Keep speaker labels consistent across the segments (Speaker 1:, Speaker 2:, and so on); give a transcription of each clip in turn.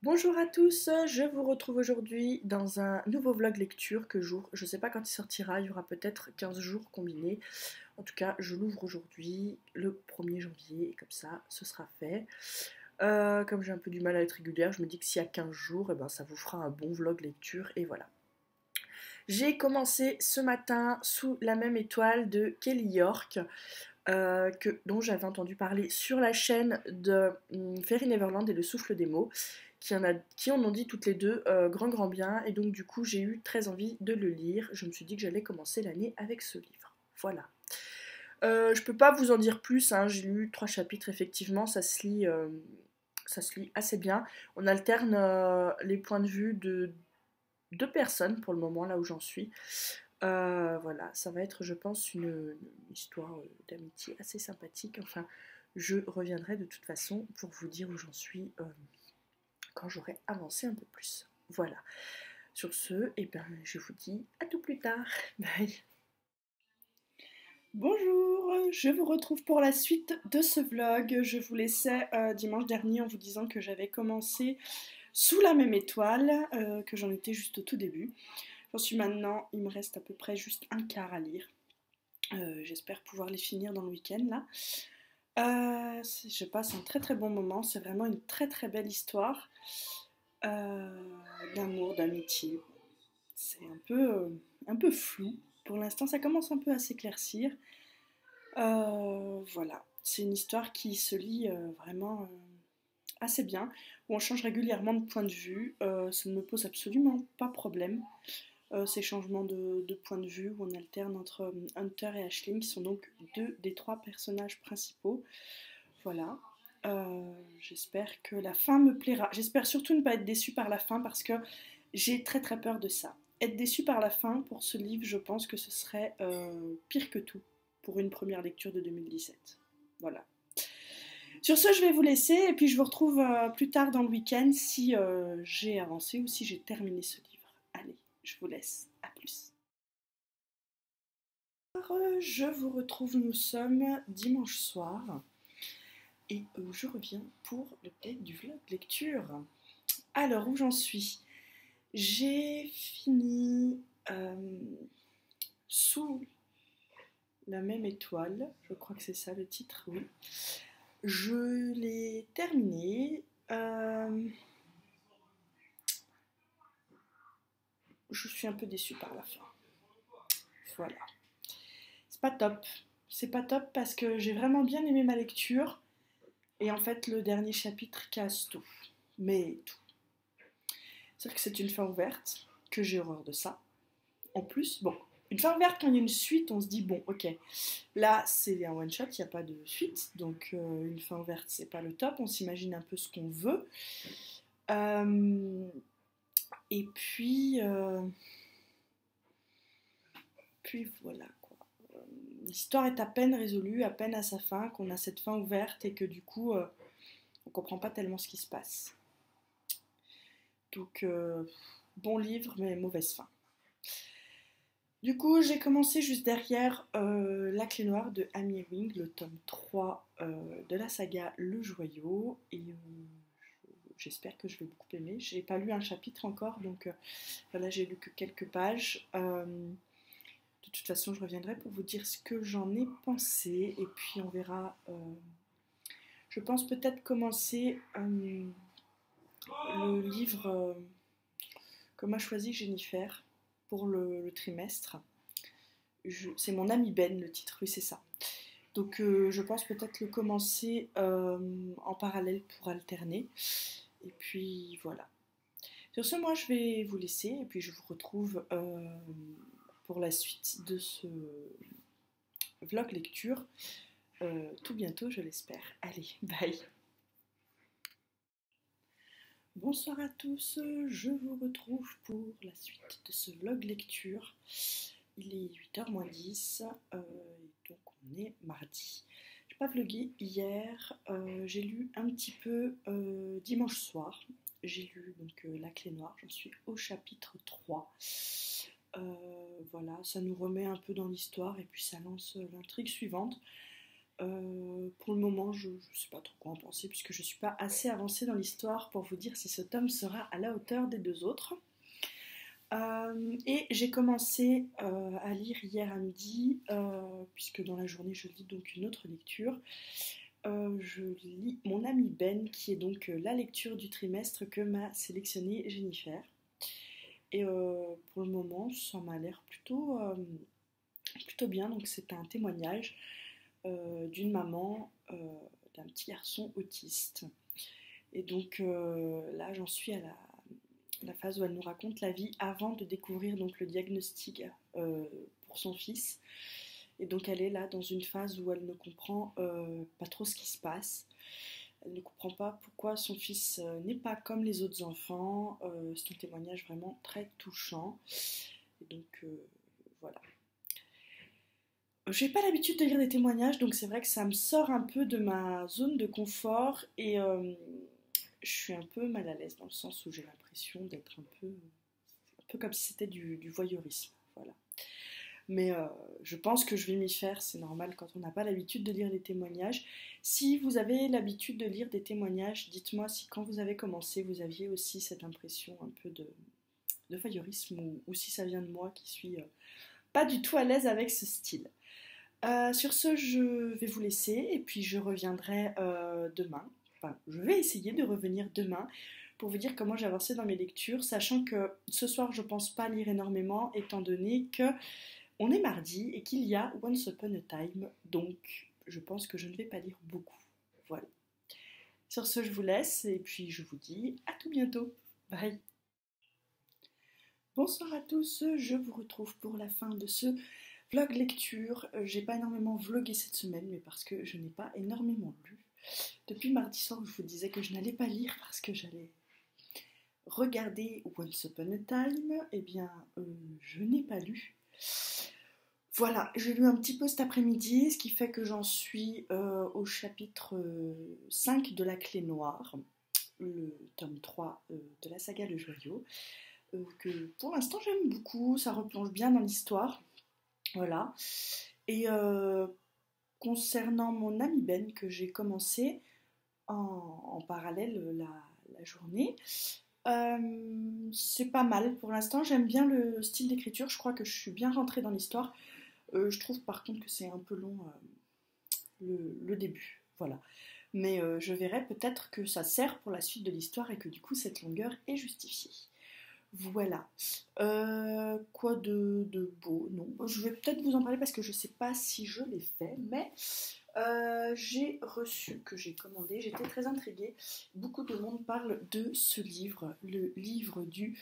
Speaker 1: Bonjour à tous, je vous retrouve aujourd'hui dans un nouveau vlog lecture que j'ouvre. Je ne sais pas quand il sortira, il y aura peut-être 15 jours combinés. En tout cas, je l'ouvre aujourd'hui, le 1er janvier, et comme ça, ce sera fait. Comme j'ai un peu du mal à être régulière, je me dis que s'il y a 15 jours, eh ben, ça vous fera un bon vlog lecture, et voilà. J'ai commencé ce matin Sous la même étoile de Kelly York, dont j'avais entendu parler sur la chaîne de Fairy Neverland et Le Souffle des mots, qui en ont dit toutes les deux grand bien, et donc du coup j'ai eu très envie de le lire. Je me suis dit que j'allais commencer l'année avec ce livre. Voilà. Je peux pas vous en dire plus, hein. J'ai lu 3 chapitres, effectivement, ça se lit assez bien. On alterne les points de vue de 2 personnes pour le moment, là où j'en suis. Voilà, ça va être, je pense, une histoire d'amitié assez sympathique. Enfin, je reviendrai de toute façon pour vous dire où j'en suis quand j'aurai avancé un peu plus. Voilà. Sur ce, eh ben, je vous dis à tout plus tard. Bye. Bonjour, je vous retrouve pour la suite de ce vlog. Je vous laissais dimanche dernier en vous disant que j'avais commencé Sous la même étoile, que j'en étais juste au tout début. J'en suis maintenant, il me reste à peu près juste un quart à lire. J'espère pouvoir les finir dans le week-end là. Je passe un très très bon moment, c'est vraiment une très très belle histoire d'amour, d'amitié. C'est un peu flou. Pour l'instant, ça commence un peu à s'éclaircir. Voilà, c'est une histoire qui se lit vraiment assez bien, où on change régulièrement de point de vue. Ça ne me pose absolument pas problème. Ces changements de point de vue où on alterne entre Hunter et Aisling, qui sont donc 2 des 3 personnages principaux. Voilà. J'espère que la fin me plaira. J'espère surtout ne pas être déçue par la fin parce que j'ai très très peur de ça. Être déçue par la fin pour ce livre, je pense que ce serait pire que tout pour une première lecture de 2017. Voilà. Sur ce, je vais vous laisser et puis je vous retrouve plus tard dans le week-end si j'ai avancé ou si j'ai terminé ce livre. Allez, je vous laisse. À plus. Je vous retrouve, nous sommes dimanche soir et je reviens pour le thème du vlog lecture. Alors, où j'en suis? J'ai fini Sous la même étoile, je crois que c'est ça le titre, oui. Je l'ai terminé. Je suis un peu déçue par la fin. Voilà. C'est pas top. C'est pas top parce que j'ai vraiment bien aimé ma lecture. Et en fait, le dernier chapitre casse tout. Mais tout. C'est-à-dire que c'est une fin ouverte, que j'ai horreur de ça. En plus, bon, une fin ouverte, quand il y a une suite, on se dit, bon, ok, là, c'est un one-shot, il n'y a pas de suite. Donc, une fin ouverte, c'est pas le top. On s'imagine un peu ce qu'on veut. Et puis voilà, quoi. L'histoire est à peine résolue, à peine à sa fin, qu'on a cette fin ouverte et que du coup, on comprend pas tellement ce qui se passe. Donc, bon livre, mais mauvaise fin. Du coup, j'ai commencé juste derrière La Clé Noire de Amy Ewing, le tome 3 de la saga Le Joyau. Et j'espère que je vais beaucoup aimer. J'ai pas lu un chapitre encore, donc voilà, j'ai lu que quelques pages. De toute façon, je reviendrai pour vous dire ce que j'en ai pensé. Et puis, on verra. Je pense peut-être commencer le livre que m'a choisi Jennifer pour le trimestre. C'est mon ami Ben, le titre, oui, c'est ça. Donc, je pense peut-être le commencer en parallèle pour alterner. Et puis, voilà. Sur ce, moi, je vais vous laisser et puis je vous retrouve pour la suite de ce vlog lecture. Tout bientôt, je l'espère. Allez, bye. Bonsoir à tous, je vous retrouve pour la suite de ce vlog lecture. Il est 8h moins 10, donc on est mardi. J'ai pas vlogué hier, j'ai lu un petit peu dimanche soir. J'ai lu donc La Clé Noire, j'en suis au chapitre 3. Voilà, ça nous remet un peu dans l'histoire et puis ça lance l'intrigue suivante. Pour le moment, je ne sais pas trop quoi en penser puisque je ne suis pas assez avancée dans l'histoire pour vous dire si ce tome sera à la hauteur des deux autres. Et j'ai commencé à lire hier à midi, puisque dans la journée je lis donc une autre lecture. Je lis Mon ami Ben, qui est donc la lecture du trimestre que m'a sélectionné Jennifer. Et pour le moment, ça m'a l'air plutôt bien. Donc c'est un témoignage d'une maman d'un petit garçon autiste. Et donc là, j'en suis à la phase où elle nous raconte la vie avant de découvrir donc le diagnostic pour son fils. Et donc elle est là dans une phase où elle ne comprend pas trop ce qui se passe. Elle ne comprend pas pourquoi son fils n'est pas comme les autres enfants. C'est un témoignage vraiment très touchant. Et donc voilà. J'ai pas l'habitude de lire des témoignages, donc c'est vrai que ça me sort un peu de ma zone de confort et je suis un peu mal à l'aise dans le sens où j'ai l'impression d'être un peu comme si c'était du voyeurisme. Voilà. Mais je pense que je vais m'y faire, c'est normal quand on n'a pas l'habitude de lire des témoignages. Si vous avez l'habitude de lire des témoignages, dites-moi si quand vous avez commencé, vous aviez aussi cette impression un peu de voyeurisme ou si ça vient de moi qui suis pas du tout à l'aise avec ce style. Sur ce, je vais vous laisser et puis je reviendrai demain. Enfin, je vais essayer de revenir demain pour vous dire comment j'ai avancé dans mes lectures, sachant que ce soir, je pense pas lire énormément, étant donné que on est mardi et qu'il y a Once Upon a Time, donc je pense que je ne vais pas lire beaucoup. Voilà. Sur ce, je vous laisse et puis je vous dis à tout bientôt. Bye. Bonsoir à tous, je vous retrouve pour la fin de ce vlog lecture. J'ai pas énormément vlogué cette semaine, mais parce que je n'ai pas énormément lu. Depuis mardi soir, je vous disais que je n'allais pas lire parce que j'allais regarder Once Upon a Time. Eh bien, je n'ai pas lu. Voilà, j'ai lu un petit peu cet après-midi, ce qui fait que j'en suis au chapitre 5 de La Clé Noire, le tome 3 de la saga Le Joyau, que pour l'instant j'aime beaucoup, ça replonge bien dans l'histoire. Voilà. Et concernant mon ami Ben, que j'ai commencé en parallèle la journée, c'est pas mal pour l'instant, j'aime bien le style d'écriture, je crois que je suis bien rentrée dans l'histoire. Je trouve par contre que c'est un peu long le début, voilà. Mais je verrai peut-être que ça sert pour la suite de l'histoire et que du coup cette longueur est justifiée. Voilà. Quoi de beau? Non, je vais peut-être vous en parler parce que je sais pas si je l'ai fait, mais j'ai reçu, que j'ai commandé, j'étais très intriguée. Beaucoup de monde parle de ce livre, le livre du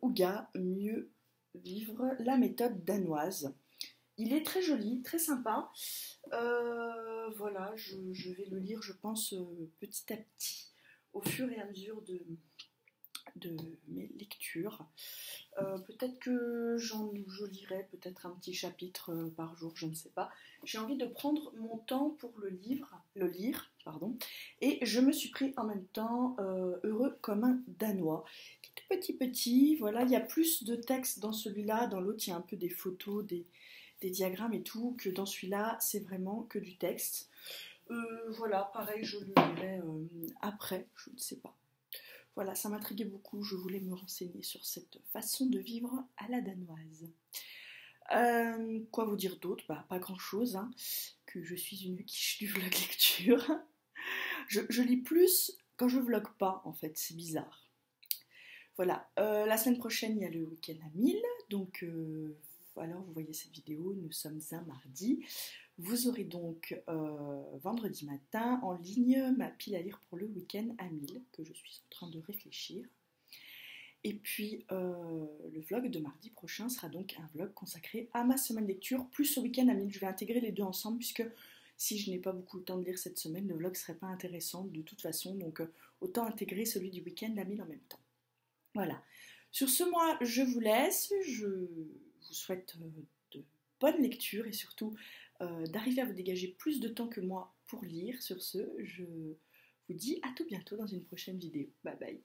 Speaker 1: Ouga, Mieux vivre, la méthode danoise. Il est très joli, très sympa. Voilà, je vais le lire, je pense, petit à petit, au fur et à mesure de mes lectures. Peut-être que je lirai peut-être un petit chapitre par jour, je ne sais pas. J'ai envie de prendre mon temps pour le lire, pardon. Et je me suis pris en même temps Heureux comme un Danois, qui est petit, voilà. Il y a plus de texte dans celui-là, dans l'autre il y a un peu des photos, des diagrammes et tout, que dans celui-là c'est vraiment que du texte. Voilà, pareil, je le lirai après, je ne sais pas. Voilà, ça m'intriguait beaucoup, je voulais me renseigner sur cette façon de vivre à la danoise. Quoi vous dire d'autre? Bah, pas grand chose, hein, que je suis une quiche du vlog lecture. Je lis plus quand je vlog pas, en fait, c'est bizarre. Voilà, la semaine prochaine, il y a le week-end à 1000, donc alors vous voyez cette vidéo, nous sommes un mardi. Vous aurez donc vendredi matin en ligne ma pile à lire pour le week-end à 1000, que je suis en train de réfléchir. Et puis le vlog de mardi prochain sera donc un vlog consacré à ma semaine lecture, plus au week-end à 1000. Je vais intégrer les deux ensemble, puisque si je n'ai pas beaucoup le temps de lire cette semaine, le vlog ne serait pas intéressant de toute façon, donc autant intégrer celui du week-end à 1000 en même temps. Voilà. Sur ce, moi, je vous laisse. Je vous souhaite de bonnes lectures et surtout d'arriver à vous dégager plus de temps que moi pour lire. Sur ce, je vous dis à tout bientôt dans une prochaine vidéo. Bye bye.